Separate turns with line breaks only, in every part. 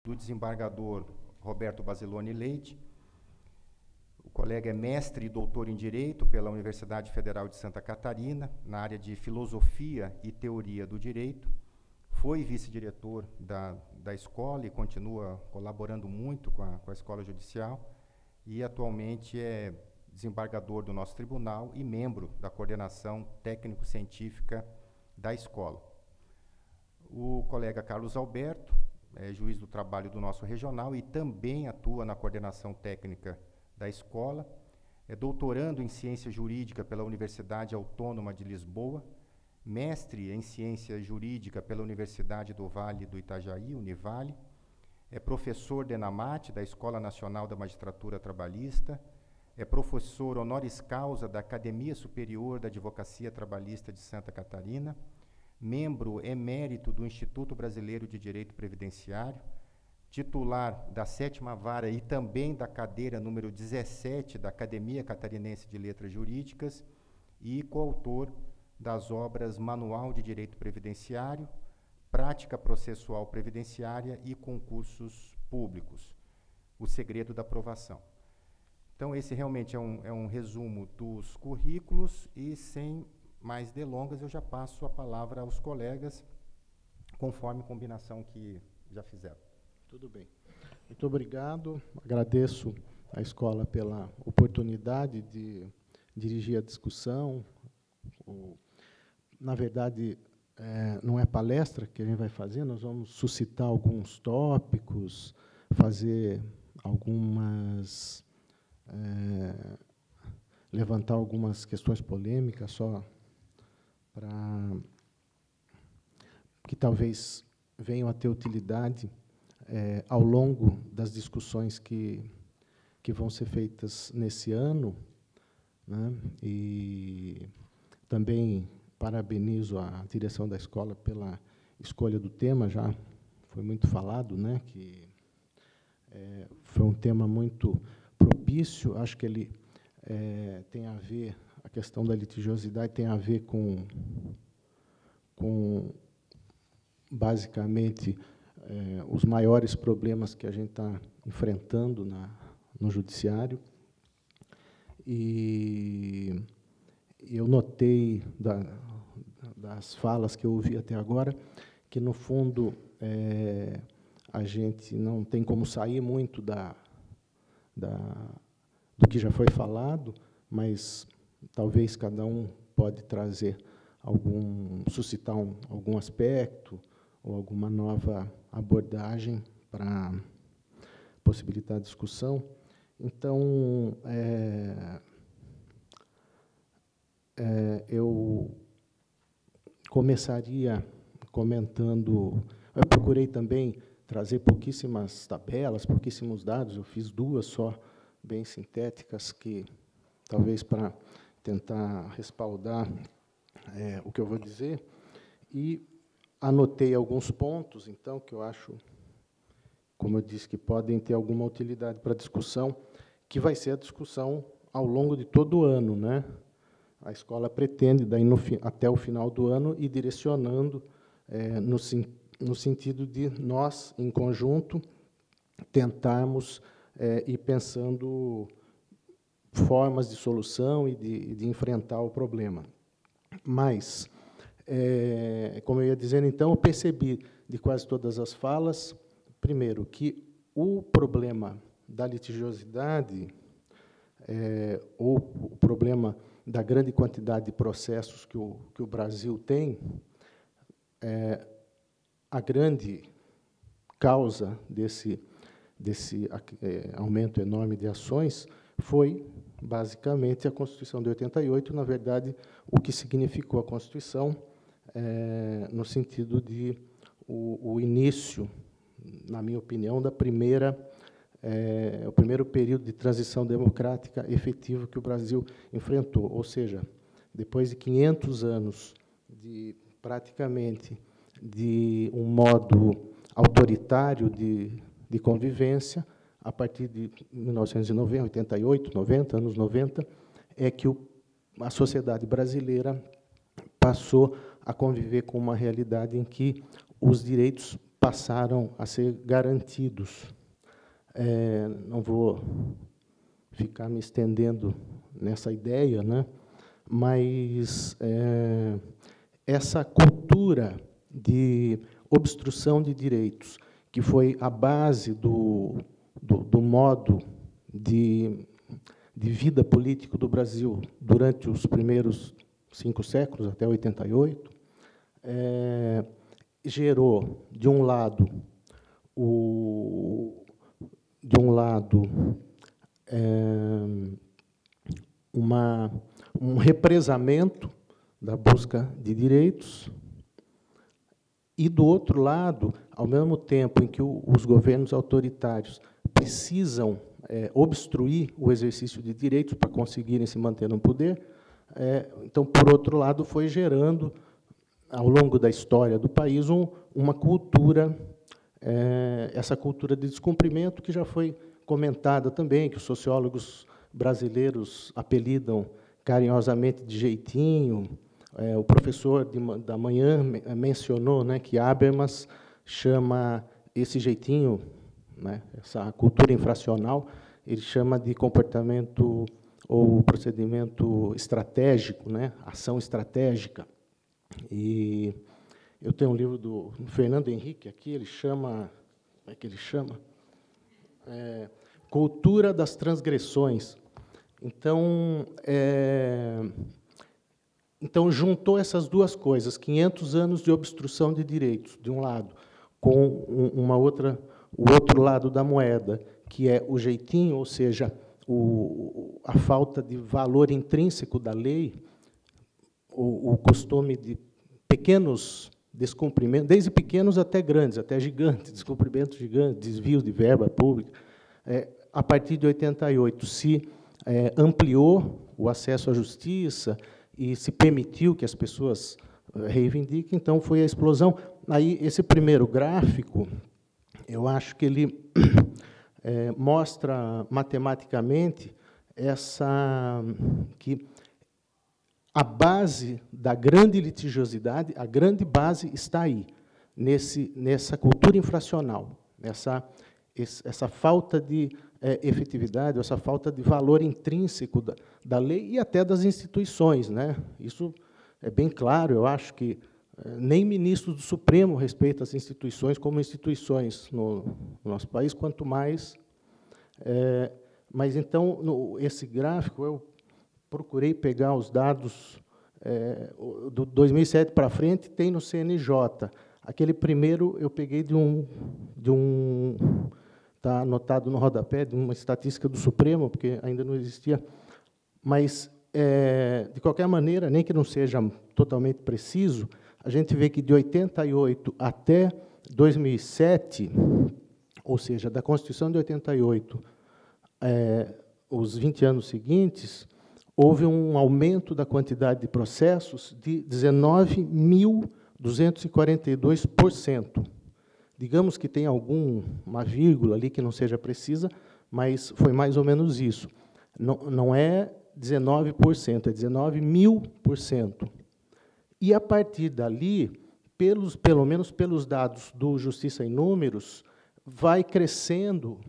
do desembargador Roberto Basilone Leite. O colega é mestre e doutor em Direito pela Universidade Federal de Santa Catarina, na área de Filosofia e Teoria do Direito. Foi vice-diretor da escola e continua colaborando muito com a Escola Judicial, e atualmente é desembargador do nosso tribunal e membro da coordenação técnico-científica da escola. O colega Carlos Alberto é juiz do trabalho do nosso regional e também atua na coordenação técnica da escola. É doutorando em ciência jurídica pela Universidade Autônoma de Lisboa, mestre em ciência jurídica pela Universidade do Vale do Itajaí, Univale. É professor de ENAMAT, da Escola Nacional da Magistratura Trabalhista. É professor honoris causa da Academia Superior da Advocacia Trabalhista de Santa Catarina, membro emérito do Instituto Brasileiro de Direito Previdenciário, titular da 7ª Vara e também da cadeira número 17 da Academia Catarinense de Letras Jurídicas e coautor das obras Manual de Direito Previdenciário, Prática Processual Previdenciária e Concursos Públicos, O Segredo da Aprovação. Então, esse realmente é um resumo dos currículos e, sem mais delongas, eu já passo a palavra aos colegas, conforme combinação que já fizeram.
Tudo bem. Muito obrigado. Agradeço à escola pela oportunidade de dirigir a discussão. Na verdade, não é palestra que a gente vai fazer, nós vamos suscitar alguns tópicos, fazer algumas... levantar algumas questões polêmicas, só para que talvez venham a ter utilidade ao longo das discussões que vão ser feitas nesse ano, né? E também parabenizo a direção da escola pela escolha do tema, já foi muito falado, né, que foi um tema muito propício. Acho que ele tem a ver, a questão da litigiosidade tem a ver com basicamente, os maiores problemas que a gente está enfrentando no judiciário. E eu notei, das falas que eu ouvi até agora, que, no fundo, a gente não tem como sair muito do que já foi falado, mas talvez cada um pode trazer suscitar algum aspecto ou alguma nova abordagem para possibilitar a discussão. Então, eu começaria comentando... Eu procurei também trazer pouquíssimas tabelas, pouquíssimos dados, eu fiz 2 só, bem sintéticas, que talvez para tentar respaldar o que eu vou dizer, e anotei alguns pontos, então, que eu acho, como eu disse, que podem ter alguma utilidade para a discussão, que vai ser a discussão ao longo de todo o ano, né? A escola pretende, daí até o final do ano, ir direcionando no sentido de nós, em conjunto, tentarmos ir pensando formas de solução e de enfrentar o problema. Mas, como eu ia dizendo, então, eu percebi de quase todas as falas, primeiro, que o problema da litigiosidade, ou o problema da grande quantidade de processos que o Brasil tem, a grande causa desse aumento enorme de ações foi, basicamente, a Constituição de 88, na verdade, o que significou a Constituição, no sentido de o início, na minha opinião, o primeiro período de transição democrática efetivo que o Brasil enfrentou. Ou seja, depois de 500 anos, praticamente, de um modo autoritário de convivência, a partir de 1990, 88, 90, anos 90, é que a sociedade brasileira passou a conviver com uma realidade em que os direitos passaram a ser garantidos. Não vou ficar me estendendo nessa ideia, né? Mas essa cultura de obstrução de direitos, que foi a base do modo de vida político do Brasil durante os primeiros 5 séculos, até 88, gerou, de um lado, um represamento da busca de direitos, e, do outro lado, ao mesmo tempo em que os governos autoritários precisam obstruir o exercício de direitos para conseguirem se manter no poder, então, por outro lado, foi gerando, ao longo da história do país, uma cultura, essa cultura de descumprimento, que já foi comentada também, que os sociólogos brasileiros apelidam carinhosamente de jeitinho. O professor da manhã mencionou, né, que Habermas chama esse jeitinho, né, essa cultura infracional, ele chama de comportamento ou procedimento estratégico, né, ação estratégica. E eu tenho um livro do Fernando Henrique aqui, ele chama, como é que ele chama? Cultura das transgressões. Então, juntou essas duas coisas, 500 anos de obstrução de direitos, de um lado, com o outro lado da moeda, que é o jeitinho, ou seja, a falta de valor intrínseco da lei, o costume de pequenos descumprimentos, desde pequenos até grandes, até gigantes, descumprimentos gigantes, desvios de verba pública. A partir de 88, se ampliou o acesso à justiça e se permitiu que as pessoas reivindiquem, então foi a explosão. Aí, esse primeiro gráfico, eu acho que ele mostra matematicamente que a base da grande litigiosidade, a grande base está aí, nessa cultura infracional, essa falta de efetividade, essa falta de valor intrínseco da lei e até das instituições, né? Isso é bem claro. Eu acho que nem ministro do Supremo respeita as instituições como instituições no nosso país, quanto mais. Mas, então, esse gráfico, eu procurei pegar os dados do 2007 para frente, tem no CNJ. Aquele primeiro eu peguei está anotado no rodapé, de uma estatística do Supremo, porque ainda não existia. Mas, de qualquer maneira, nem que não seja totalmente preciso, a gente vê que, de 88 até 2007, ou seja, da Constituição de 88, os 20 anos seguintes, houve um aumento da quantidade de processos de 19.242%. Digamos que tem uma vírgula ali que não seja precisa, mas foi mais ou menos isso. Não é 19%, é 19.000%. E, a partir dali, pelo menos pelos dados do Justiça em Números, vai crescendo,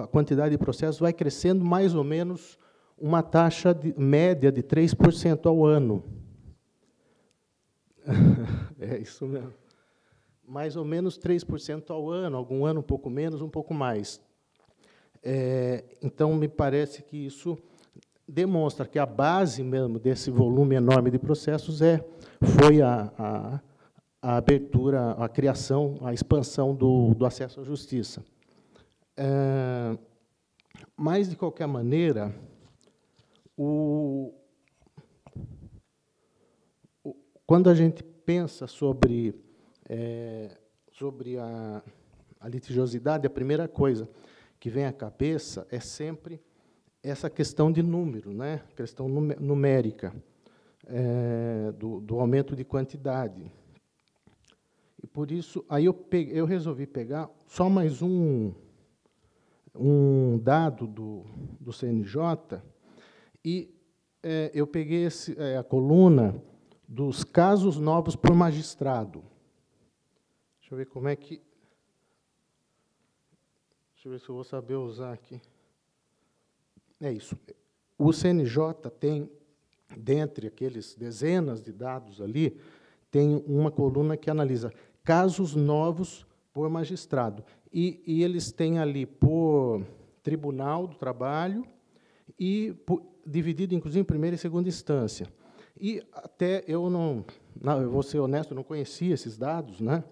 a quantidade de processos vai crescendo mais ou menos uma taxa média de 3% ao ano. É isso mesmo. Mais ou menos 3% ao ano, algum ano um pouco menos, um pouco mais. Então, me parece que isso demonstra que a base mesmo desse volume enorme de processos foi a abertura, a criação, a expansão do acesso à justiça. Mas, de qualquer maneira, quando a gente pensa sobre a litigiosidade, a primeira coisa que vem à cabeça é sempre essa questão de número, né? Questão numérica, do aumento de quantidade. E, por isso, aí eu resolvi pegar só mais um dado do CNJ, e eu peguei a coluna dos casos novos por magistrado. Deixa eu ver como é que... Deixa eu ver se eu vou saber usar aqui. É isso. O CNJ tem, dentre aqueles dezenas de dados ali, tem uma coluna que analisa casos novos por magistrado. E eles têm ali por Tribunal do Trabalho e dividido, inclusive, em primeira e segunda instância. E até eu vou ser honesto, eu não conhecia esses dados, né?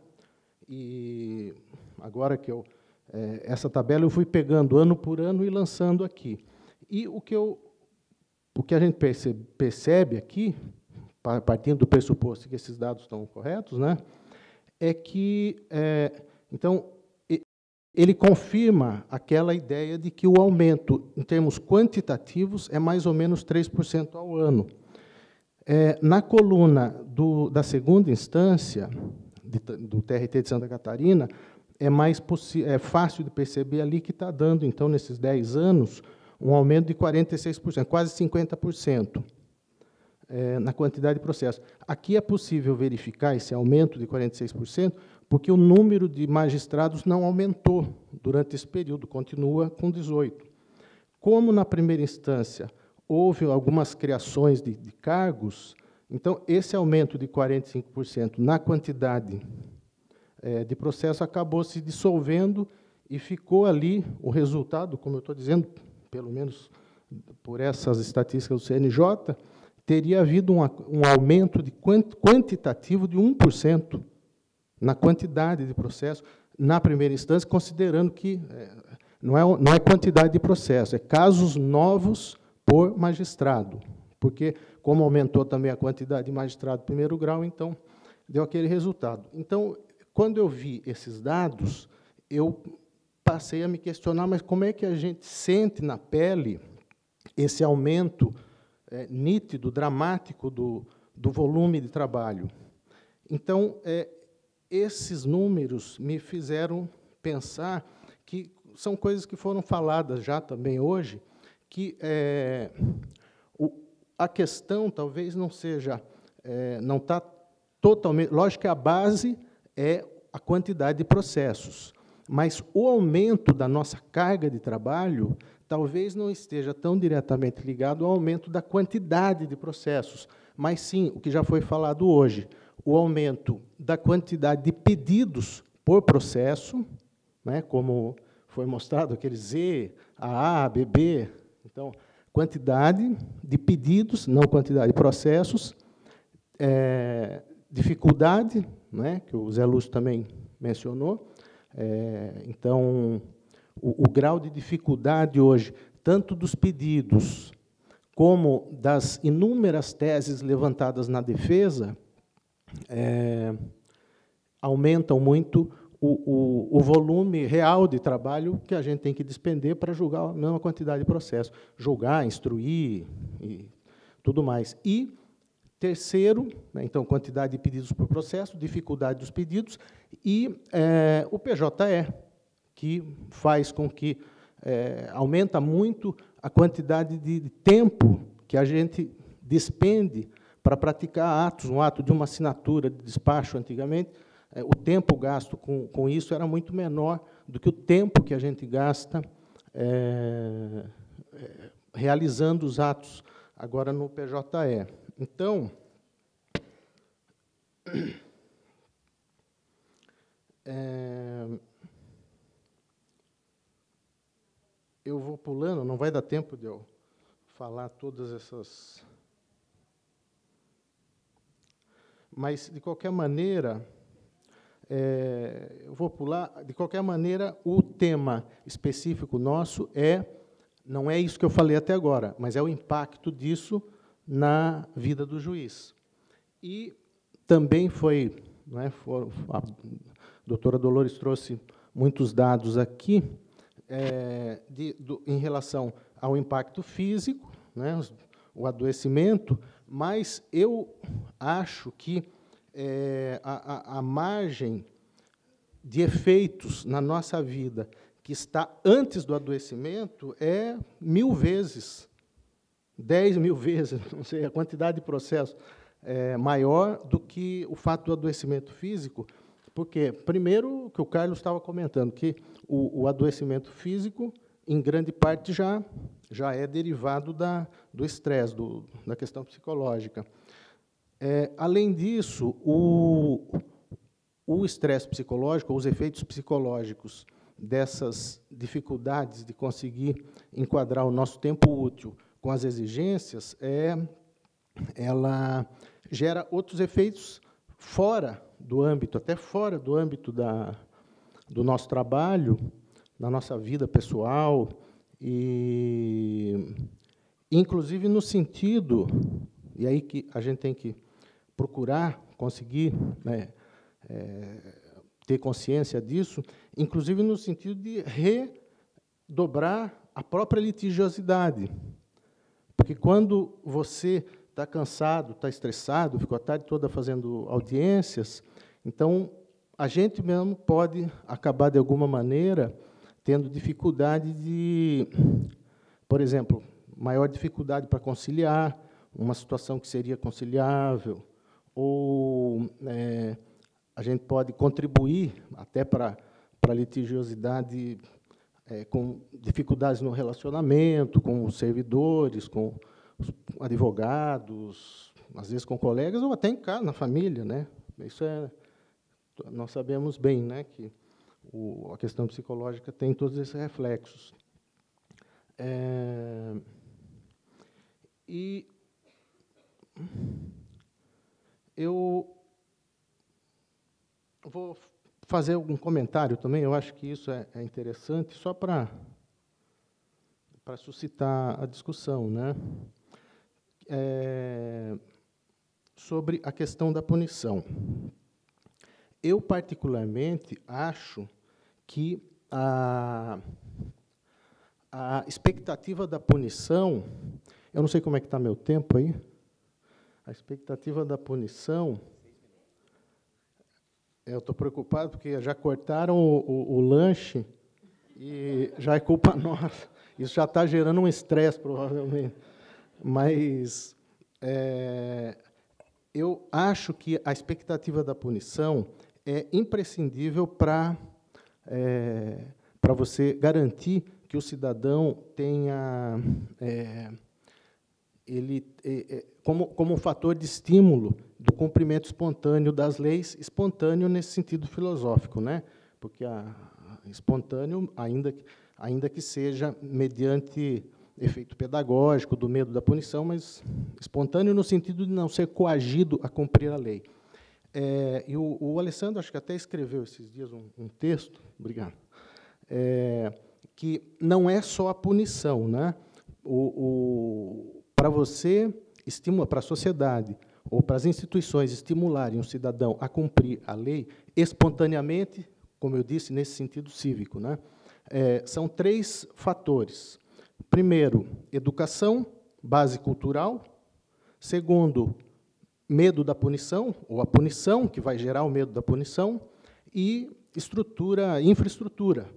E agora que essa tabela eu fui pegando ano por ano e lançando aqui. E o que a gente percebe aqui, partindo do pressuposto que esses dados estão corretos, né, é que, então, ele confirma aquela ideia de que o aumento, em termos quantitativos, é mais ou menos 3% ao ano. Na coluna da segunda instância, do TRT de Santa Catarina, é fácil de perceber ali que está dando, então, nesses 10 anos, um aumento de 46%, quase 50%, na quantidade de processos. Aqui é possível verificar esse aumento de 46%, porque o número de magistrados não aumentou durante esse período, continua com 18. Como, na primeira instância, houve algumas criações de cargos, então, esse aumento de 45% na quantidade de processo acabou se dissolvendo e ficou ali o resultado, como eu estou dizendo, pelo menos por essas estatísticas do CNJ, teria havido um aumento quantitativo de 1% na quantidade de processos na primeira instância, considerando que não é quantidade de processo, é casos novos por magistrado, porque, como aumentou também a quantidade de magistrado de primeiro grau, então, deu aquele resultado. Então, quando eu vi esses dados, eu passei a me questionar, mas como é que a gente sente na pele esse aumento nítido, dramático do volume de trabalho? Então, esses números me fizeram pensar que são coisas que foram faladas já também hoje, que a questão talvez não seja, não está totalmente... Lógico que a base é a quantidade de processos, mas o aumento da nossa carga de trabalho talvez não esteja tão diretamente ligado ao aumento da quantidade de processos, mas sim, o que já foi falado hoje, o aumento da quantidade de pedidos por processo, né, como foi mostrado, aquele Z, AA, BB. Então, quantidade de pedidos, não quantidade de processos, dificuldade, né, que o Zé Lúcio também mencionou. Então, o grau de dificuldade hoje, tanto dos pedidos como das inúmeras teses levantadas na defesa, aumentam muito o volume real de trabalho que a gente tem que despender para julgar a mesma quantidade de processo. Julgar, instruir e tudo mais. E, terceiro, né, então, quantidade de pedidos por processo, dificuldade dos pedidos, e o PJE, que faz com que aumenta muito a quantidade de tempo que a gente despende para praticar atos. Um ato de uma assinatura de despacho, antigamente, o tempo gasto com isso era muito menor do que o tempo que a gente gasta realizando os atos agora no PJE. Então, eu vou pulando, não vai dar tempo de eu falar todas essas... Mas, de qualquer maneira, eu vou pular. De qualquer maneira, o tema específico nosso não é isso que eu falei até agora, mas é o impacto disso na vida do juiz. E também a doutora Dolores trouxe muitos dados aqui em relação ao impacto físico, né, o adoecimento, mas eu acho que a margem de efeitos na nossa vida que está antes do adoecimento é 1000 vezes, 10.000 vezes, não sei, a quantidade de processos maior do que o fato do adoecimento físico, Porque, primeiro, o que o Carlos estava comentando, que o adoecimento físico, em grande parte, já é derivado do estresse, da questão psicológica. Além disso, o estresse psicológico, os efeitos psicológicos dessas dificuldades de conseguir enquadrar o nosso tempo útil com as exigências, ela gera outros efeitos fora do âmbito, até fora do âmbito do nosso trabalho, da nossa vida pessoal, e inclusive no sentido, e aí que a gente tem que procurar conseguir, né, ter consciência disso, inclusive no sentido de redobrar a própria litigiosidade. Porque quando você está cansado, está estressado, ficou a tarde toda fazendo audiências, então a gente mesmo pode acabar, de alguma maneira, tendo dificuldade de, por exemplo, maior dificuldade para conciliar uma situação que seria conciliável, ou a gente pode contribuir até para a litigiosidade com dificuldades no relacionamento, com os servidores, com os advogados, às vezes com colegas, ou até em casa, na família, né? Isso nós sabemos bem, né, que a questão psicológica tem todos esses reflexos. E eu vou fazer algum comentário também, eu acho que isso é interessante, só para suscitar a discussão, né? Sobre a questão da punição. Eu, particularmente, acho que a expectativa da punição, eu não sei como é que está meu tempo aí, a expectativa da punição, eu estou preocupado porque já cortaram o lanche e já é culpa nossa. Isso já está gerando um estresse, provavelmente. Mas eu acho que a expectativa da punição é imprescindível para você garantir que o cidadão tenha como um fator de estímulo do cumprimento espontâneo das leis, espontâneo nesse sentido filosófico, né? Porque espontâneo, ainda que seja mediante efeito pedagógico do medo da punição, mas espontâneo no sentido de não ser coagido a cumprir a lei. E o Alessandro, acho que até escreveu esses dias um texto, obrigado, que não é só a punição, né? Para você estimula, para a sociedade ou para as instituições estimularem o cidadão a cumprir a lei espontaneamente, como eu disse, nesse sentido cívico, né? São 3 fatores. Primeiro, educação, base cultural. Segundo, medo da punição, ou a punição, que vai gerar o medo da punição. E infraestrutura.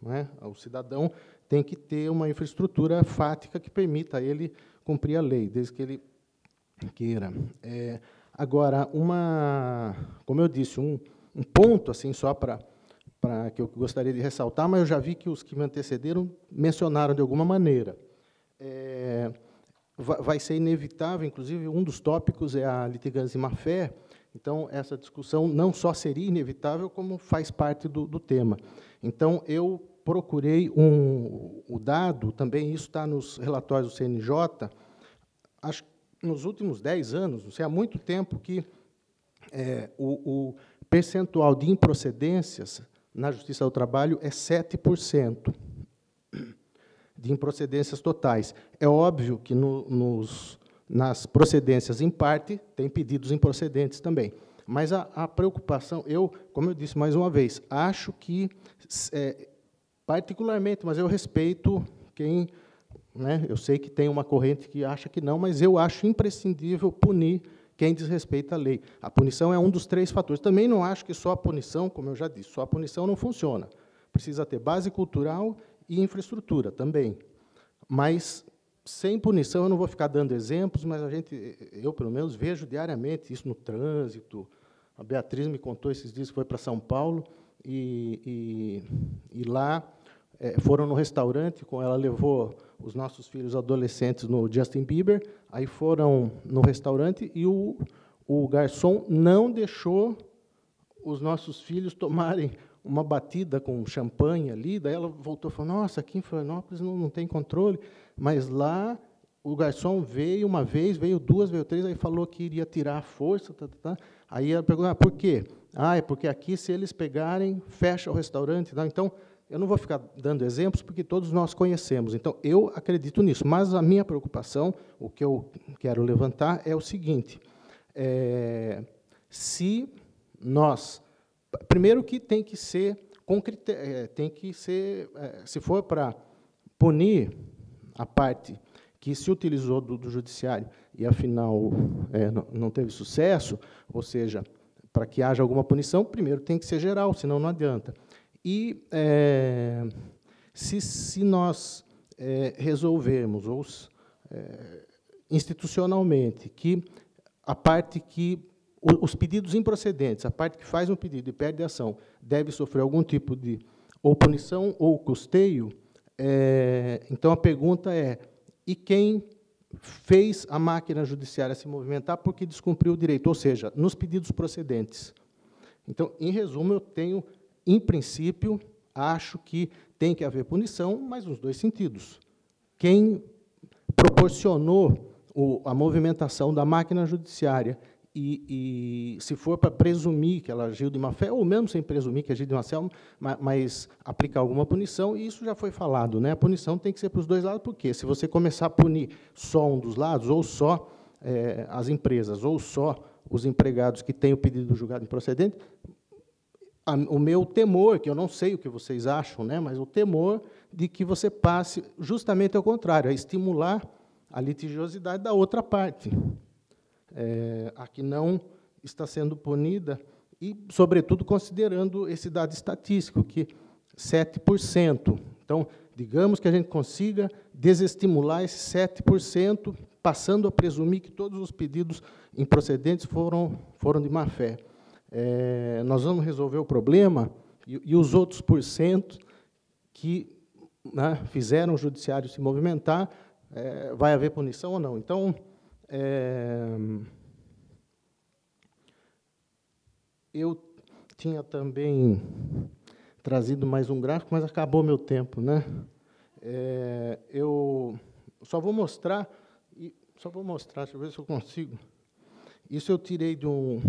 Né? O cidadão tem que ter uma infraestrutura fática que permita a ele cumprir a lei, desde que ele queira. Agora, como eu disse, um ponto assim só para que eu gostaria de ressaltar, mas eu já vi que os que me antecederam mencionaram de alguma maneira. Vai ser inevitável, inclusive, um dos tópicos é a litigância em má-fé, então, essa discussão não só seria inevitável, como faz parte do tema. Então, eu procurei o dado, também isso está nos relatórios do CNJ, acho que nos últimos 10 anos, não sei, há muito tempo que o percentual de improcedências na Justiça do Trabalho é 7% de improcedências totais. É óbvio que nas procedências em parte, tem pedidos improcedentes também. Mas a preocupação, como eu disse mais uma vez, acho que, particularmente, mas eu respeito quem... Né, eu sei que tem uma corrente que acha que não, mas eu acho imprescindível punir quem desrespeita a lei. A punição é um dos 3 fatores. Também não acho que só a punição, como eu já disse, só a punição não funciona. Precisa ter base cultural e infraestrutura também. Mas, sem punição, eu não vou ficar dando exemplos, mas eu, pelo menos, vejo diariamente isso no trânsito, A Beatriz me contou esses dias que foi para São Paulo, e lá foram no restaurante, ela levou os nossos filhos adolescentes no Justin Bieber, aí foram no restaurante e o garçom não deixou os nossos filhos tomarem uma batida com champanhe ali, daí ela voltou e falou, nossa, aqui em Florianópolis não tem controle, mas lá o garçom veio uma vez, veio duas, veio três, aí falou que iria tirar a força, aí ela perguntou, por quê? É porque aqui, se eles pegarem, fecha o restaurante. Então, eu não vou ficar dando exemplos, porque todos nós conhecemos. Então, eu acredito nisso, mas a minha preocupação, o que eu quero levantar, é o seguinte, se nós... Primeiro que tem que ser, se for para punir a parte que se utilizou do judiciário e, afinal, não teve sucesso, ou seja, para que haja alguma punição, primeiro tem que ser geral, senão não adianta. E, se nós resolvermos, ou institucionalmente, que a parte que os pedidos improcedentes, a parte que faz um pedido e perde a ação, deve sofrer algum tipo de ou punição ou custeio, então a pergunta é, e quem fez a máquina judiciária se movimentar porque descumpriu o direito, ou seja, nos pedidos procedentes? Então, em resumo, eu tenho, em princípio, acho que tem que haver punição, mas nos dois sentidos. Quem proporcionou a movimentação da máquina judiciária e se for para presumir que ela agiu de má-fé, ou mesmo sem presumir que agiu de má-fé, mas aplicar alguma punição, e isso já foi falado, né? A punição tem que ser para os dois lados, porque se você começar a punir só um dos lados, ou só as empresas, ou só os empregados que têm o pedido julgado improcedente, o meu temor, que eu não sei o que vocês acham, né? Mas o temor de que você passe justamente ao contrário, a estimular a litigiosidade da outra parte. A que não está sendo punida, e, sobretudo, considerando esse dado estatístico, que 7%. Então, digamos que a gente consiga desestimular esse 7%, passando a presumir que todos os pedidos improcedentes foram de má-fé. Nós vamos resolver o problema, e os outros % que, né, fizeram o judiciário se movimentar, vai haver punição ou não? Então, eu tinha também trazido mais um gráfico, mas acabou meu tempo, né? Eu só vou mostrar, deixa eu ver se eu consigo. Isso eu tirei de um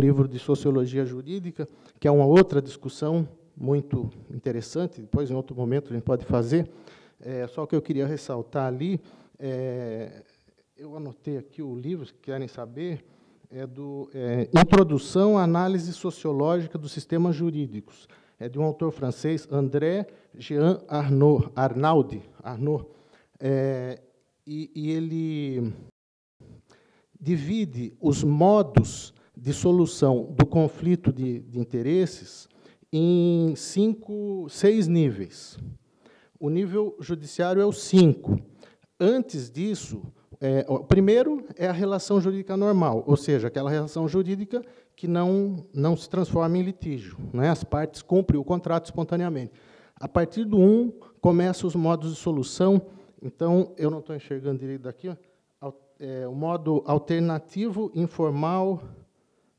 livro de sociologia jurídica, que é uma outra discussão muito interessante, depois, em outro momento, a gente pode fazer. Só que eu queria ressaltar ali, eu anotei aqui o livro, se querem saber, do Introdução à Análise Sociológica dos Sistemas Jurídicos. É de um autor francês, André Jean Arnaud, e ele divide os modos de solução do conflito de interesses em 6 níveis. O nível judiciário é o 5. Antes disso, o primeiro é a relação jurídica normal, ou seja, aquela relação jurídica que não se transforma em litígio, né? As partes cumprem o contrato espontaneamente. A partir do 1, começam os modos de solução. Então, eu não estou enxergando direito daqui, o modo alternativo, informal,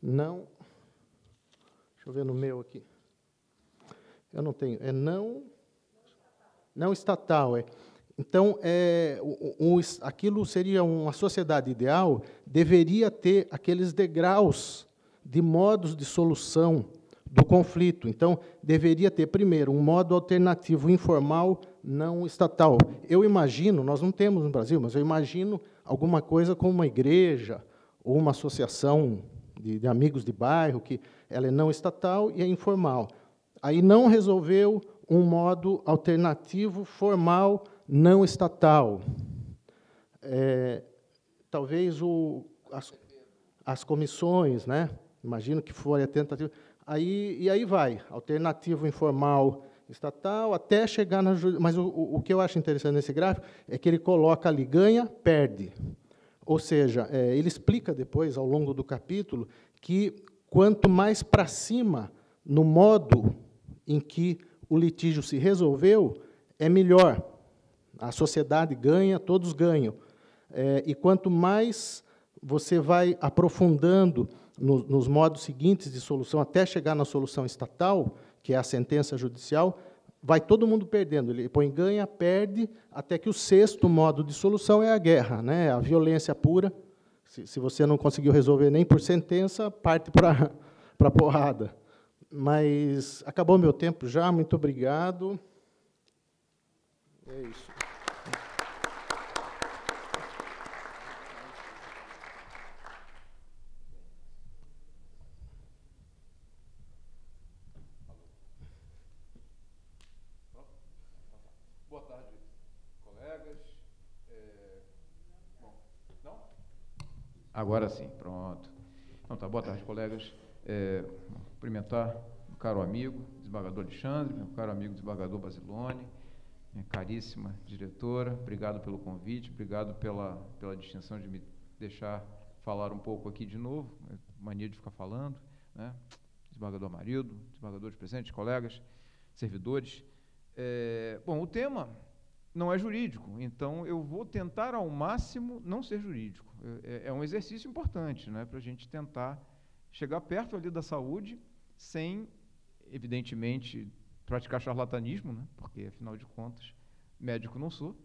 não... Deixa eu ver no meu aqui. Eu não tenho. Não estatal. Então, aquilo seria uma sociedade ideal, deveria ter aqueles degraus de modos de solução do conflito. Então, deveria ter, primeiro, um modo alternativo informal não estatal. Eu imagino, nós não temos no Brasil, mas eu imagino alguma coisa como uma igreja ou uma associação de amigos de bairro, que ela é não estatal e é informal. Aí não resolveu um modo alternativo formal não estatal. Talvez as comissões, né? Imagino que foi a tentativa. E aí vai, alternativo informal estatal, até chegar na... Mas o que eu acho interessante nesse gráfico é que ele coloca ali, ganha, perde. Ou seja, ele explica depois, ao longo do capítulo, que quanto mais para cima, no modo em que o litígio se resolveu, é melhor. A sociedade ganha, todos ganham. E quanto mais você vai aprofundando nos modos seguintes de solução, até chegar na solução estatal, que é a sentença judicial, vai todo mundo perdendo. Ele põe ganha, perde, até que o sexto modo de solução é a guerra, né? A violência pura. Se você não conseguiu resolver nem por sentença, parte para a porrada. Mas acabou meu tempo já, muito obrigado. É isso.
Boa tarde, colegas. Bom, não? Agora sim, pronto. Então tá, boa tarde, colegas. Cumprimentar o caro amigo, desembargador Alexandre, meu caro amigo, desembargador Basilone, minha caríssima diretora, obrigado pelo convite, obrigado pela distinção de me deixar falar um pouco aqui de novo, mania de ficar falando, né? Desembargador Amarildo, desembargadores presentes, colegas, servidores. Bom, o tema não é jurídico, então eu vou tentar ao máximo não ser jurídico. É um exercício importante, né, para a gente tentar chegar perto ali da saúde, sem, evidentemente, praticar charlatanismo, né, porque, afinal de contas, médico não sou,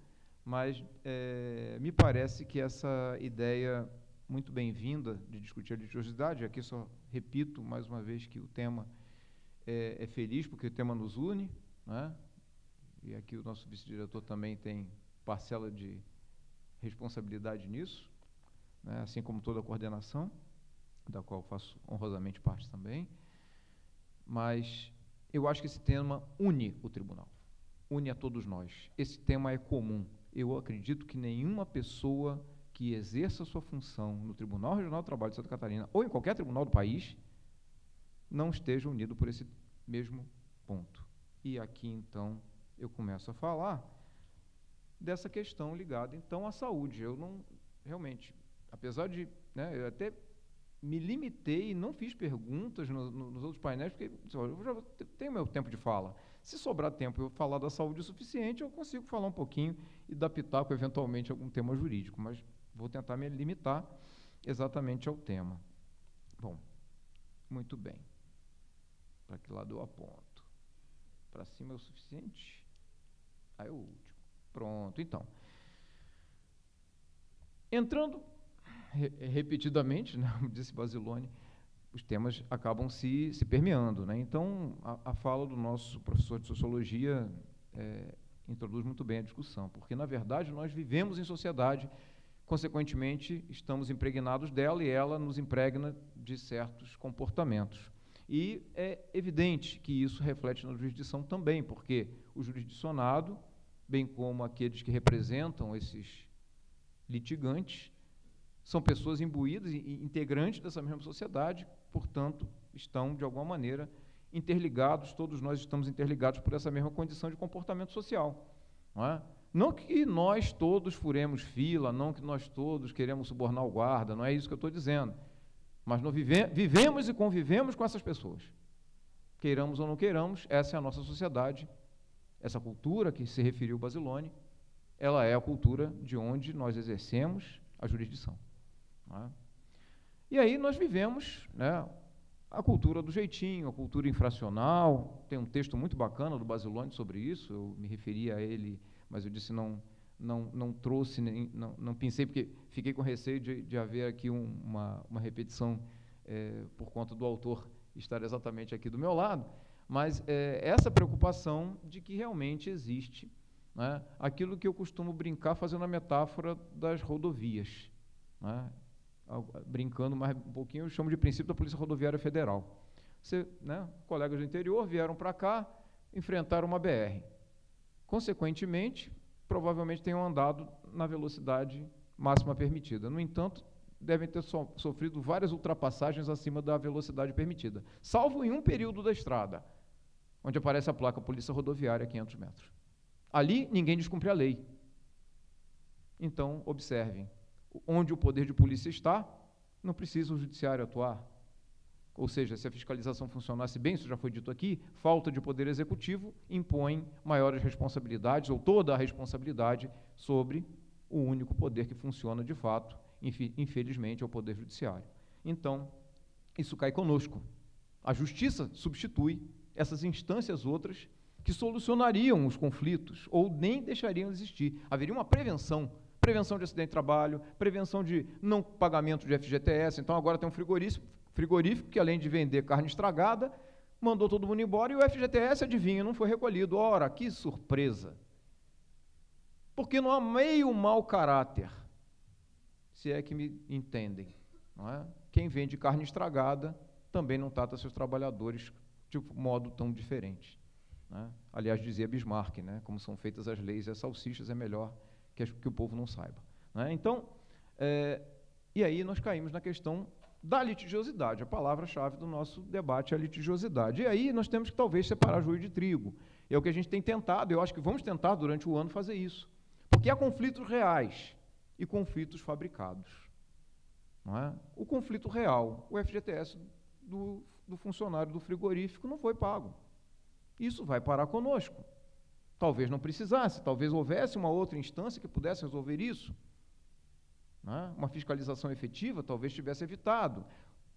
mas me parece que essa ideia muito bem-vinda de discutir a litigiosidade, aqui só repito mais uma vez que o tema é feliz, porque o tema nos une, né, e aqui o nosso vice-diretor também tem parcela de responsabilidade nisso, né, assim como toda a coordenação, da qual faço honrosamente parte também, mas eu acho que esse tema une o tribunal, une a todos nós. Esse tema é comum. Eu acredito que nenhuma pessoa que exerça sua função no Tribunal Regional do Trabalho de Santa Catarina, ou em qualquer tribunal do país, não esteja unido por esse mesmo ponto. E aqui, então, eu começo a falar dessa questão ligada, então, à saúde. Eu não, realmente, apesar de, né, eu até me limitei e não fiz perguntas nos outros painéis, porque eu já tenho meu tempo de fala. Se sobrar tempo eu falar da saúde o suficiente, eu consigo falar um pouquinho e dar pitaco, eventualmente, algum tema jurídico, mas vou tentar me limitar exatamente ao tema. Bom, muito bem. Para que lado eu aponto? Para cima é o suficiente? Aí é o último. Pronto, então. Entrando repetidamente, né, como disse Basilone, os temas acabam se permeando, né? Então, a fala do nosso professor de Sociologia introduz muito bem a discussão, porque, na verdade, nós vivemos em sociedade, consequentemente, estamos impregnados dela e ela nos impregna de certos comportamentos. E é evidente que isso reflete na jurisdição também, porque o jurisdicionado, bem como aqueles que representam esses litigantes, são pessoas imbuídas e integrantes dessa mesma sociedade, portanto, estão, de alguma maneira, interligados, todos nós estamos interligados por essa mesma condição de comportamento social. Não é? Não que nós todos furemos fila, não que nós todos queremos subornar o guarda, não é isso que eu estou dizendo. Mas nós vivemos e convivemos com essas pessoas. Queiramos ou não queiramos, essa é a nossa sociedade, essa cultura que se referiu Basilone, ela é a cultura de onde nós exercemos a jurisdição. Não é? E aí nós vivemos, né, a cultura do jeitinho, a cultura infracional. Tem um texto muito bacana do Basilone sobre isso, eu me referi a ele, mas eu disse não trouxe, não pensei, porque fiquei com receio de haver aqui uma repetição por conta do autor estar exatamente aqui do meu lado, mas essa preocupação de que realmente existe, né, aquilo que eu costumo brincar fazendo a metáfora das rodovias, né, brincando mais um pouquinho, eu chamo de princípio da Polícia Rodoviária Federal. Você, né, colegas do interior vieram para cá, enfrentaram uma BR. Consequentemente, provavelmente tenham andado na velocidade máxima permitida. No entanto, devem ter sofrido várias ultrapassagens acima da velocidade permitida, salvo em um período da estrada, onde aparece a placa Polícia Rodoviária a 500 metros. Ali, ninguém descumpre a lei. Então, observem, onde o poder de polícia está, não precisa o judiciário atuar. Ou seja, se a fiscalização funcionasse bem, isso já foi dito aqui, falta de poder executivo impõe maiores responsabilidades, ou toda a responsabilidade, sobre o único poder que funciona de fato, infelizmente, é o poder judiciário. Então, isso cai conosco. A justiça substitui essas instâncias outras que solucionariam os conflitos, ou nem deixariam de existir. Haveria uma prevenção de acidente de trabalho, prevenção de não pagamento de FGTS. Então, agora tem um frigorífico que, além de vender carne estragada, mandou todo mundo embora, e o FGTS, adivinha, não foi recolhido. Ora, que surpresa! Porque não há meio mau caráter, se é que me entendem, não é? Quem vende carne estragada também não trata seus trabalhadores de modo tão diferente, né? Aliás, dizia Bismarck, né? Como são feitas as leis e as salsichas, é melhor que o povo não saiba, né? Então, e aí nós caímos na questão da litigiosidade. A palavra-chave do nosso debate é a litigiosidade. E aí nós temos que, talvez, separar joio de trigo. É o que a gente tem tentado, eu acho que vamos tentar, durante o ano, fazer isso. Porque há conflitos reais e conflitos fabricados, não é? O conflito real, o FGTS do funcionário do frigorífico não foi pago. Isso vai parar conosco. Talvez não precisasse, talvez houvesse uma outra instância que pudesse resolver isso, não é? Uma fiscalização efetiva talvez tivesse evitado.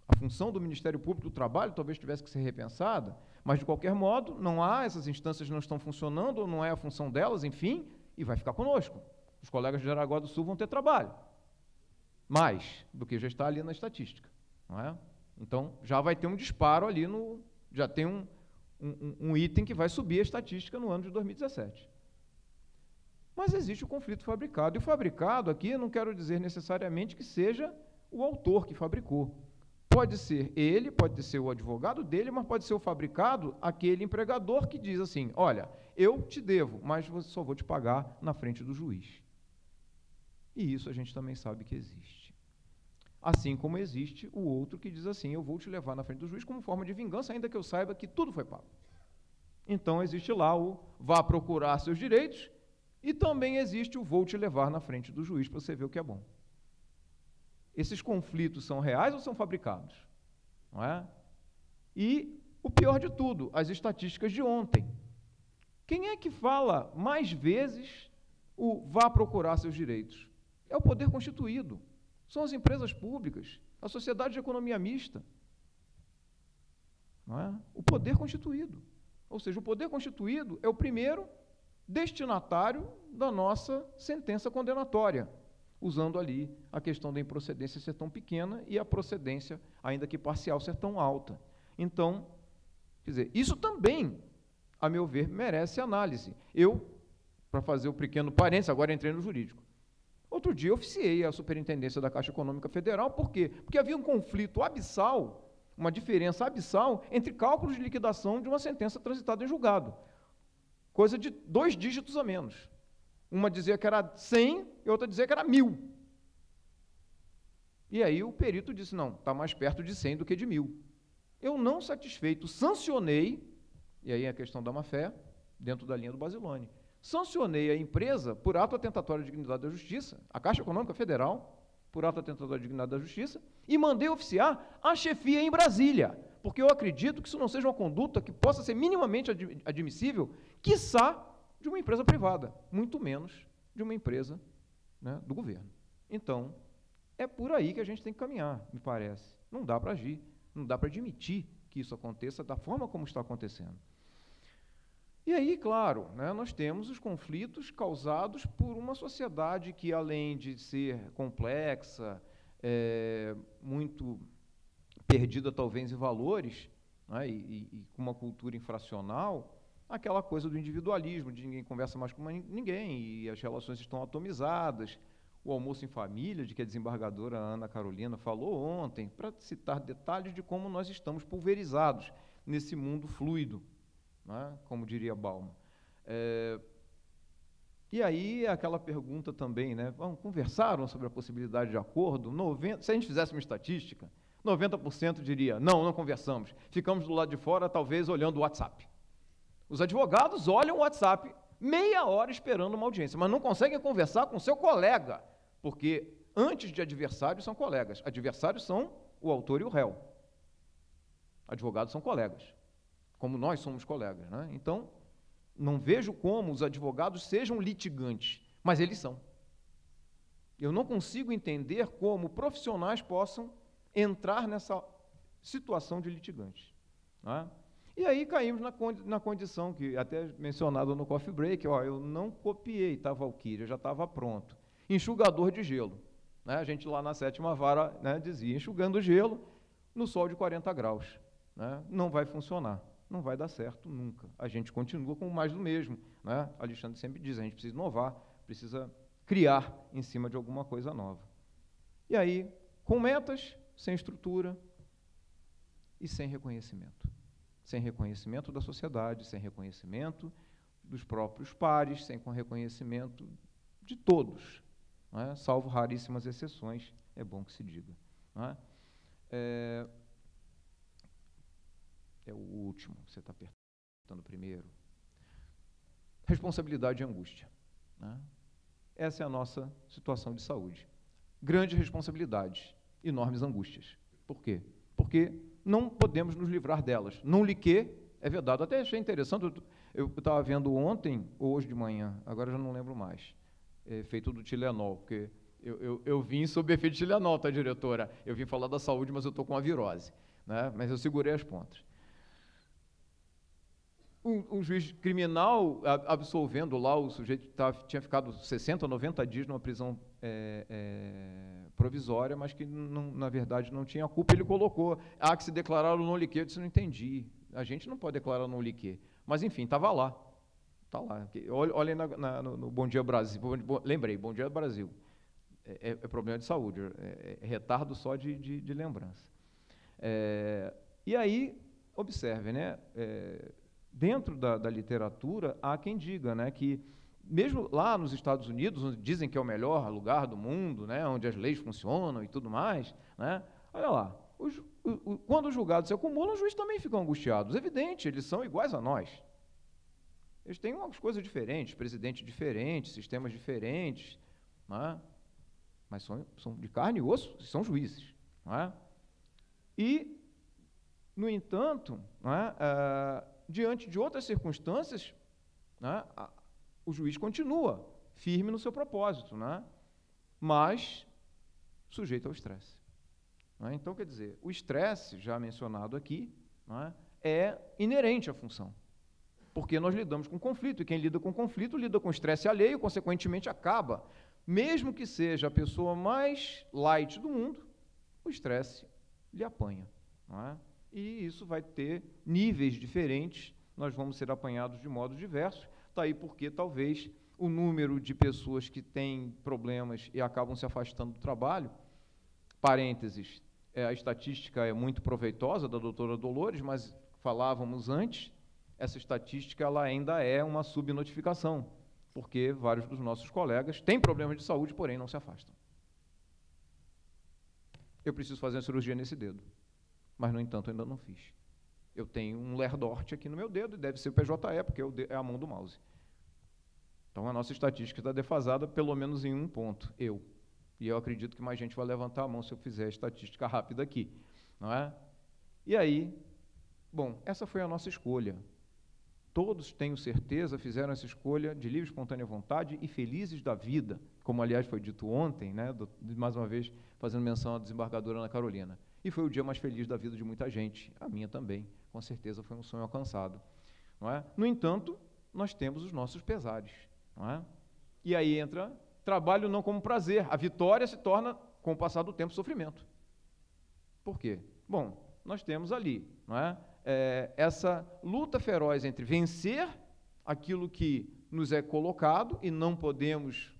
A função do Ministério Público do Trabalho talvez tivesse que ser repensada, mas, de qualquer modo, não há, essas instâncias não estão funcionando, ou não é a função delas, enfim, e vai ficar conosco. Os colegas de Jaraguá do Sul vão ter trabalho, mais do que já está ali na estatística, não é? Então, já vai ter um disparo ali, já tem um item que vai subir a estatística no ano de 2017. Mas existe o conflito fabricado, e o fabricado aqui, eu não quero dizer necessariamente que seja o autor que fabricou. Pode ser ele, pode ser o advogado dele, mas pode ser o fabricado, aquele empregador que diz assim, olha, eu te devo, mas só vou te pagar na frente do juiz. E isso a gente também sabe que existe. Assim como existe o outro que diz assim, eu vou te levar na frente do juiz como forma de vingança, ainda que eu saiba que tudo foi pago. Então, existe lá o vá procurar seus direitos, e também existe o vou te levar na frente do juiz para você ver o que é bom. Esses conflitos são reais ou são fabricados? Não é? E o pior de tudo, as estatísticas de ontem. Quem é que fala mais vezes o vá procurar seus direitos? É o poder constituído. São as empresas públicas, a sociedade de economia mista. Não é? O poder constituído. Ou seja, o poder constituído é o primeiro destinatário da nossa sentença condenatória, usando ali a questão da improcedência ser tão pequena e a procedência, ainda que parcial, ser tão alta. Então, quer dizer, isso também, a meu ver, merece análise. Eu, para fazer o pequeno parênteses, agora entrei no jurídico. Outro dia eu oficiei a Superintendência da Caixa Econômica Federal, por quê? Porque havia um conflito abissal, uma diferença abissal entre cálculos de liquidação de uma sentença transitada em julgado. Coisa de 2 dígitos a menos. Uma dizia que era 100 e outra dizia que era 1000. E aí o perito disse, não, está mais perto de 100 do que de 1000. Eu, não satisfeito, sancionei, e aí a questão da má-fé, dentro da linha do Basilone, sancionei a empresa por ato atentatório à dignidade da justiça, a Caixa Econômica Federal, por ato atentatório à dignidade da justiça, e mandei oficiar a chefia em Brasília, porque eu acredito que isso não seja uma conduta que possa ser minimamente admissível, quiçá de uma empresa privada, muito menos de uma empresa, né, do governo. Então, é por aí que a gente tem que caminhar, me parece. Não dá para agir, não dá para admitir que isso aconteça da forma como está acontecendo. E aí, claro, né, nós temos os conflitos causados por uma sociedade que, além de ser complexa, muito perdida, talvez, em valores, né, e com uma cultura infracional, aquela coisa do individualismo, de ninguém conversa mais com ninguém, e as relações estão atomizadas, o almoço em família, de que a desembargadora Ana Carolina falou ontem, para citar detalhes de como nós estamos pulverizados nesse mundo fluido, né, como diria Bauman. E aí, aquela pergunta também, né, conversaram sobre a possibilidade de acordo? Se a gente fizesse uma estatística, 90% diria, não conversamos, ficamos do lado de fora, talvez olhando o WhatsApp. Os advogados olham o WhatsApp meia hora esperando uma audiência, mas não conseguem conversar com seu colega, porque antes de adversários, são colegas. Adversários são o autor e o réu. Advogados são colegas, como nós somos colegas, né? Então, não vejo como os advogados sejam litigantes, mas eles são. Eu não consigo entender como profissionais possam entrar nessa situação de litigantes, né? E aí caímos na condição, que até mencionado no coffee break, ó, eu não copiei, tá, Valquíria, já estava pronto. Enxugador de gelo, né? A gente lá na 7ª vara, né, dizia, enxugando gelo no sol de 40 graus. Né? Não vai funcionar, não vai dar certo nunca. A gente continua com mais do mesmo, né? Alexandre sempre diz, a gente precisa inovar, precisa criar em cima de alguma coisa nova. E aí, com metas, sem estrutura e sem reconhecimento. Sem reconhecimento da sociedade, sem reconhecimento dos próprios pares, sem reconhecimento de todos, né? Salvo raríssimas exceções, é bom que se diga. Né? É o último, você está apertando primeiro. Responsabilidade e angústia. Né? Essa é a nossa situação de saúde. Grandes responsabilidades, enormes angústias. Por quê? Porque não podemos nos livrar delas. Não liquê é vedado. Até achei interessante, eu estava vendo ontem, ou hoje de manhã, agora já não lembro mais, feito do Tilenol, porque eu vim sob efeito de Tilenol, tá, diretora? Eu vim falar da saúde, mas eu estou com a virose, né? Mas eu segurei as pontas. Um juiz criminal absolvendo lá o sujeito que tinha ficado 60, 90 dias numa prisão provisória, mas que, não, na verdade, não tinha culpa. Ele colocou, que se declararam não liquê. Eu disse, não entendi. A gente não pode declarar não liquê. Mas, enfim, estava lá. Está lá. Olhem no Bom Dia Brasil. Lembrei, Bom Dia Brasil. É problema de saúde, é retardo só de lembrança. E aí, observe, né? Dentro da literatura, há quem diga, né, que, mesmo lá nos Estados Unidos, onde dizem que é o melhor lugar do mundo, né, onde as leis funcionam e tudo mais, né, olha lá, quando os julgados se acumulam, os juízes também ficam angustiados. Evidente, eles são iguais a nós. Eles têm umas coisas diferentes, presidentes diferentes, sistemas diferentes, né, mas são de carne e osso, são juízes. Né, e, no entanto, né, diante de outras circunstâncias, né, o juiz continua firme no seu propósito, né, mas sujeito ao estresse. Né? Então, quer dizer, o estresse, já mencionado aqui, né, é inerente à função, porque nós lidamos com conflito, e quem lida com conflito lida com estresse alheio, consequentemente acaba, mesmo que seja a pessoa mais light do mundo, o estresse lhe apanha. Não é? E isso vai ter níveis diferentes, nós vamos ser apanhados de modos diversos, está aí porque talvez o número de pessoas que têm problemas e acabam se afastando do trabalho, parênteses, a estatística é muito proveitosa da doutora Dolores, mas falávamos antes, essa estatística ela ainda é uma subnotificação, porque vários dos nossos colegas têm problemas de saúde, porém não se afastam. Eu preciso fazer uma cirurgia nesse dedo, mas, no entanto, ainda não fiz. Eu tenho um Lerdort aqui no meu dedo, e deve ser o PJE, porque é a mão do mouse. Então, a nossa estatística está defasada, pelo menos em um ponto, eu. E eu acredito que mais gente vai levantar a mão se eu fizer a estatística rápida aqui. Não é? E aí, bom, essa foi a nossa escolha. Todos, tenho certeza, fizeram essa escolha de livre, espontânea vontade e felizes da vida, como, aliás, foi dito ontem, né, mais uma vez, fazendo menção à desembargadora Ana Carolina. E foi o dia mais feliz da vida de muita gente, a minha também, com certeza foi um sonho alcançado. Não é? No entanto, nós temos os nossos pesares. Não é? E aí entra trabalho não como prazer, a vitória se torna, com o passar do tempo, sofrimento. Por quê? Bom, nós temos ali, não é? Essa luta feroz entre vencer aquilo que nos é colocado e não podemos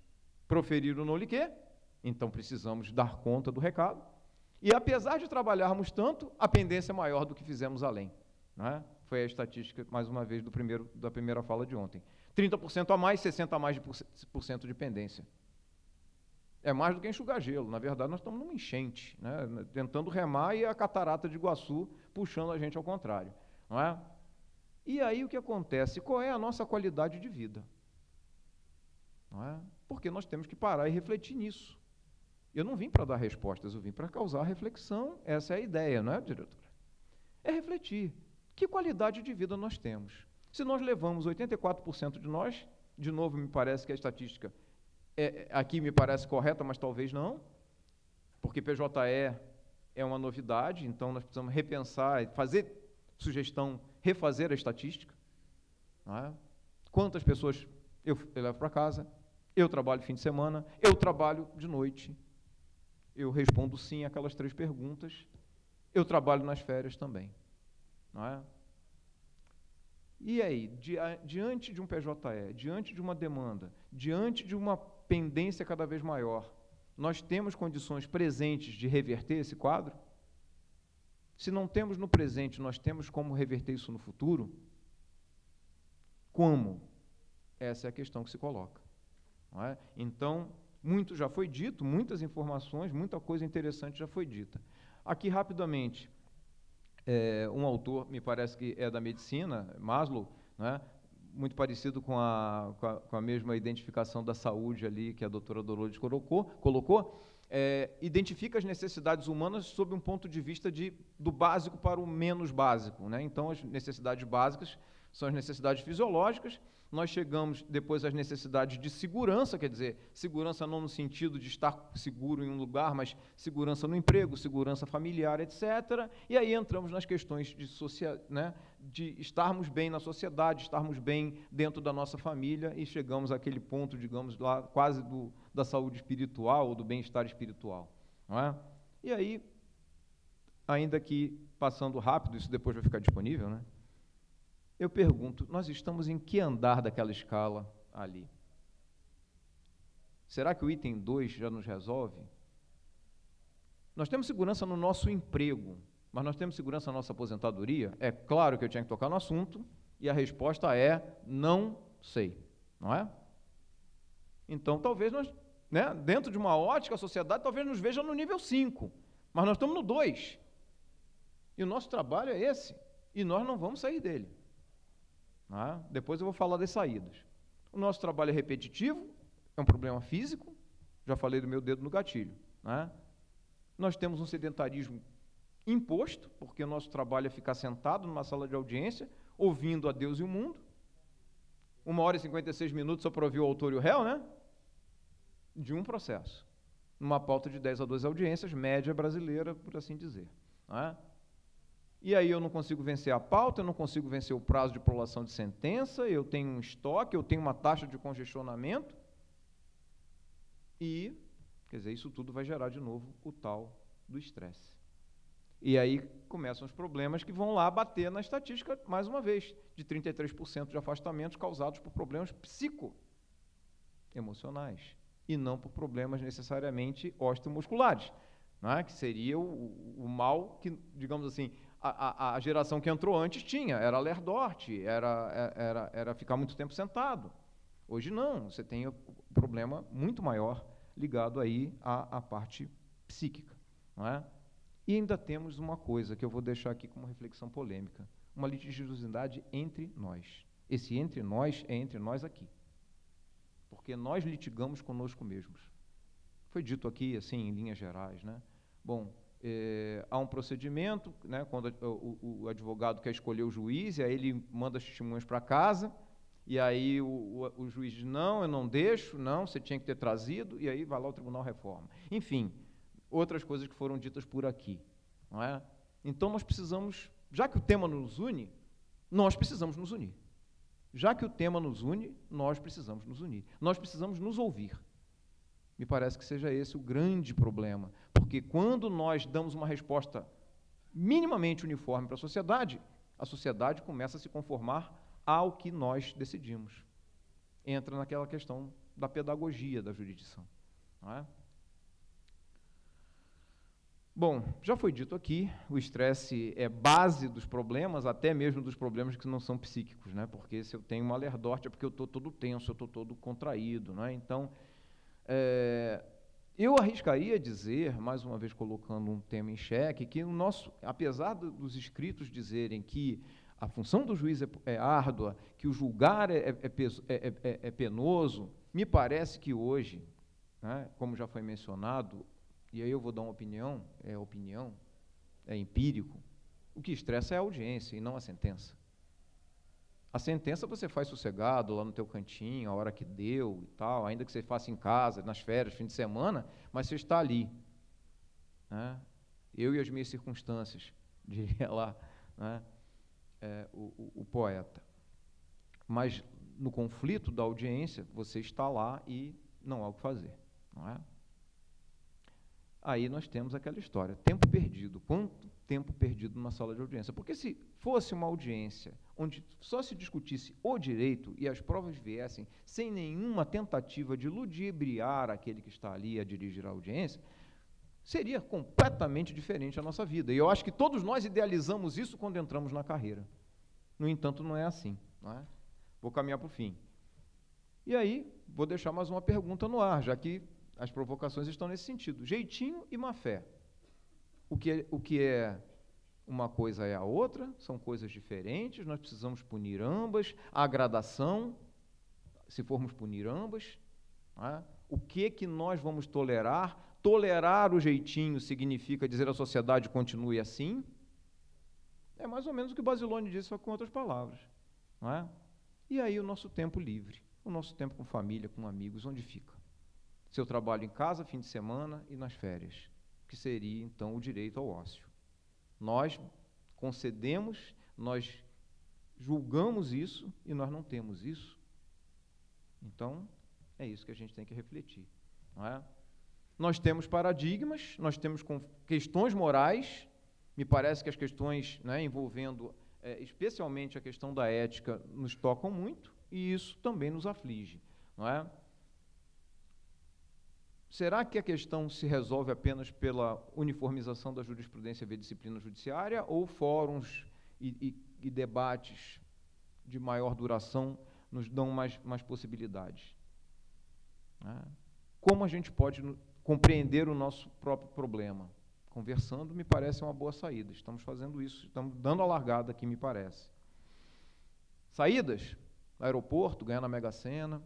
proferir o não lhe quer, então precisamos dar conta do recado, e apesar de trabalharmos tanto, a pendência é maior do que fizemos além. Não é? Foi a estatística, mais uma vez, da primeira fala de ontem. 30% a mais, 60% a mais de pendência. É mais do que enxugar gelo. Na verdade, nós estamos numa enchente, né? Tentando remar e a catarata de Iguaçu puxando a gente ao contrário. Não é? E aí o que acontece? Qual é a nossa qualidade de vida? Não é? Porque nós temos que parar e refletir nisso. Eu não vim para dar respostas, eu vim para causar reflexão, essa é a ideia, não é, diretora? É refletir. Que qualidade de vida nós temos? Se nós levamos 84% de nós, de novo, me parece que a estatística aqui me parece correta, mas talvez não, porque PJE é uma novidade, então nós precisamos repensar, fazer sugestão, refazer a estatística. Não é? Quantas pessoas eu levo para casa? Eu trabalho fim de semana, eu trabalho de noite. Eu respondo sim àquelas 3 perguntas. Eu trabalho nas férias também. Não é? E aí, diante de um PJE, diante de uma demanda, diante de uma pendência cada vez maior, nós temos condições presentes de reverter esse quadro? Se não temos no presente, nós temos como reverter isso no futuro? Como? Essa é a questão que se coloca. Não é? Então, muito já foi dito, muitas informações, muita coisa interessante já foi dita. Aqui, rapidamente, um autor, me parece que é da medicina, Maslow, né, muito parecido com a mesma identificação da saúde ali que a doutora Dolores colocou, identifica as necessidades humanas sob um ponto de vista do básico para o menos básico. Né? Então, as necessidades básicas são as necessidades fisiológicas. Nós chegamos depois às necessidades de segurança, quer dizer, segurança não no sentido de estar seguro em um lugar, mas segurança no emprego, segurança familiar, etc. E aí entramos nas questões de estarmos bem na sociedade, estarmos bem dentro da nossa família, e chegamos àquele ponto, digamos, lá, quase da saúde espiritual, ou do bem-estar espiritual. Não é? E aí, ainda que, passando rápido, isso depois vai ficar disponível, né? Eu pergunto, nós estamos em que andar daquela escala ali? Será que o item 2 já nos resolve? Nós temos segurança no nosso emprego, mas nós temos segurança na nossa aposentadoria? É claro que eu tinha que tocar no assunto, e a resposta é, não sei, não é? Então, talvez nós, né, dentro de uma ótica, a sociedade talvez nos veja no nível 5, mas nós estamos no 2. E o nosso trabalho é esse, e nós não vamos sair dele. Depois eu vou falar das saídas. O nosso trabalho é repetitivo, é um problema físico, já falei do meu dedo no gatilho. Nós temos um sedentarismo imposto, porque o nosso trabalho é ficar sentado numa sala de audiência, ouvindo a Deus e o mundo. 1h e 56 minutos só para ouvir o autor e o réu, né? De um processo. Numa pauta de 10 a 12 audiências, média brasileira, por assim dizer. E aí eu não consigo vencer a pauta, eu não consigo vencer o prazo de prolação de sentença, eu tenho um estoque, eu tenho uma taxa de congestionamento e, quer dizer, isso tudo vai gerar de novo o tal do estresse. E aí começam os problemas que vão lá bater na estatística, mais uma vez, de 33% de afastamentos causados por problemas psicoemocionais e não por problemas necessariamente osteomusculares, que seria o mal que, digamos assim, a geração que entrou antes tinha, era Lerdort, era ficar muito tempo sentado. Hoje não, você tem um problema muito maior ligado aí à parte psíquica. Não é? E ainda temos uma coisa que eu vou deixar aqui como reflexão polêmica, uma litigiosidade entre nós. Esse entre nós é entre nós aqui, porque nós litigamos conosco mesmos. Foi dito aqui, assim, em linhas gerais, né? Bom, há um procedimento, né, quando o advogado quer escolher o juiz, e aí ele manda as testemunhas para casa, e aí o juiz diz, não, eu não deixo, não, você tinha que ter trazido, e aí vai lá o tribunal reforma. Enfim, outras coisas que foram ditas por aqui. Não é? Então nós precisamos, já que o tema nos une, nós precisamos nos unir. Já que o tema nos une, nós precisamos nos unir. Nós precisamos nos ouvir. Me parece que seja esse o grande problema, porque quando nós damos uma resposta minimamente uniforme para a sociedade começa a se conformar ao que nós decidimos. Entra naquela questão da pedagogia da jurisdição. Não é? Bom, já foi dito aqui, o estresse é base dos problemas, até mesmo dos problemas que não são psíquicos, né? Porque se eu tenho uma lerdorte é porque eu estou todo tenso, eu estou todo contraído. Né? Então, eu arriscaria dizer, mais uma vez colocando um tema em xeque, que apesar dos escritos dizerem que a função do juiz é árdua, que o julgar é penoso, me parece que hoje, né, como já foi mencionado, e aí eu vou dar uma opinião, é empírico, o que estressa é a audiência e não a sentença. A sentença você faz sossegado, lá no teu cantinho, a hora que deu e tal, ainda que você faça em casa, nas férias, fim de semana, mas você está ali. Né? Eu e as minhas circunstâncias, diria lá, né? O poeta. Mas no conflito da audiência, você está lá e não há o que fazer. Não é? Aí nós temos aquela história, tempo perdido. Quanto tempo perdido numa sala de audiência? Porque se fosse uma audiência onde só se discutisse o direito e as provas viessem sem nenhuma tentativa de ludibriar aquele que está ali a dirigir a audiência, seria completamente diferente a nossa vida. E eu acho que todos nós idealizamos isso quando entramos na carreira. No entanto, não é assim. Não é? Vou caminhar para o fim. E aí, vou deixar mais uma pergunta no ar, já que as provocações estão nesse sentido. Jeitinho e má-fé. O que é uma coisa é a outra, são coisas diferentes, nós precisamos punir ambas. A gradação, se formos punir ambas, não é? O que nós vamos tolerar? Tolerar o jeitinho significa dizer à sociedade continue assim? É mais ou menos o que Basilone disse, só com outras palavras. Não é? E aí o nosso tempo livre, o nosso tempo com família, com amigos, onde fica? Seu trabalho em casa, fim de semana e nas férias, que seria, então, o direito ao ócio. Nós concedemos, nós julgamos isso e nós não temos isso. Então, é isso que a gente tem que refletir. Não é? Nós temos paradigmas, nós temos questões morais, me parece que as questões, né, envolvendo especialmente a questão da ética nos tocam muito e isso também nos aflige. Não é? Será que a questão se resolve apenas pela uniformização da jurisprudência via disciplina judiciária ou fóruns e debates de maior duração nos dão mais possibilidades? Como a gente pode compreender o nosso próprio problema? Conversando me parece uma boa saída. Estamos fazendo isso, estamos dando a largada aqui, me parece. Saídas? Aeroporto, ganhar na Mega Sena?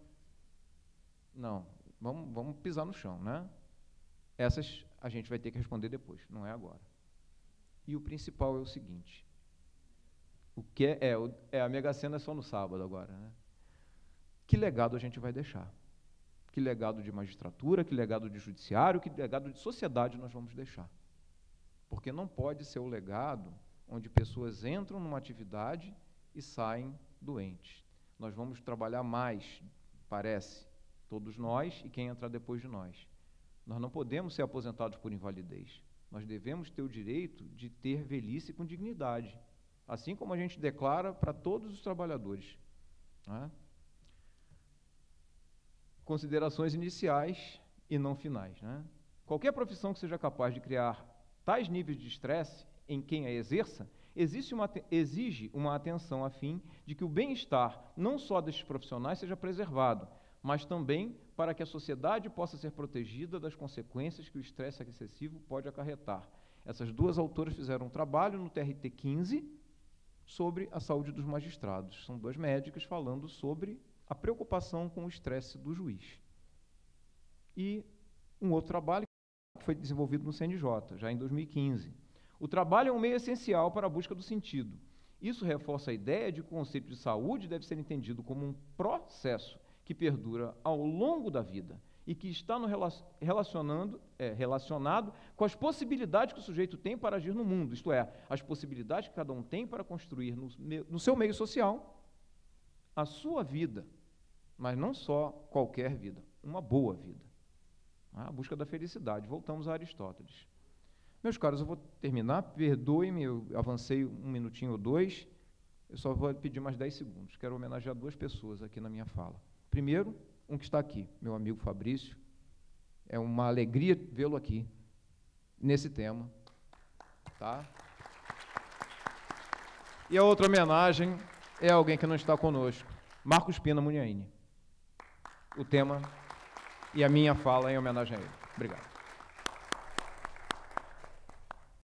Não. Vamos pisar no chão, né? Essas a gente vai ter que responder depois, não é agora. E o principal é o seguinte, a Mega Sena é só no sábado agora, né? Que legado a gente vai deixar? Que legado de magistratura, que legado de judiciário, que legado de sociedade nós vamos deixar? Porque não pode ser o legado onde pessoas entram numa atividade e saem doentes. Nós vamos trabalhar mais, parece, todos nós e quem entrar depois de nós. Nós não podemos ser aposentados por invalidez. Nós devemos ter o direito de ter velhice com dignidade, assim como a gente declara para todos os trabalhadores. Né? Considerações iniciais e não finais. Né? Qualquer profissão que seja capaz de criar tais níveis de estresse em quem a exerça, exige uma atenção a fim de que o bem-estar não só destes profissionais seja preservado, mas também para que a sociedade possa ser protegida das consequências que o estresse excessivo pode acarretar. Essas duas autoras fizeram um trabalho no TRT 15 sobre a saúde dos magistrados. São duas médicas falando sobre a preocupação com o estresse do juiz. E um outro trabalho que foi desenvolvido no CNJ, já em 2015. O trabalho é um meio essencial para a busca do sentido. Isso reforça a ideia de que o conceito de saúde deve ser entendido como um processo que perdura ao longo da vida e que está relacionado com as possibilidades que o sujeito tem para agir no mundo, isto é, as possibilidades que cada um tem para construir no seu meio social a sua vida, mas não só qualquer vida, uma boa vida. A busca da felicidade. Voltamos a Aristóteles. Meus caros, eu vou terminar, perdoem-me, eu avancei um minutinho ou dois, eu só vou pedir mais 10 segundos. Quero homenagear duas pessoas aqui na minha fala. Primeiro, um que está aqui, meu amigo Fabrício. É uma alegria vê-lo aqui, nesse tema. Tá? E a outra homenagem é alguém que não está conosco, Marcos Pina Muniaini. O tema e a minha fala em homenagem a ele. Obrigado.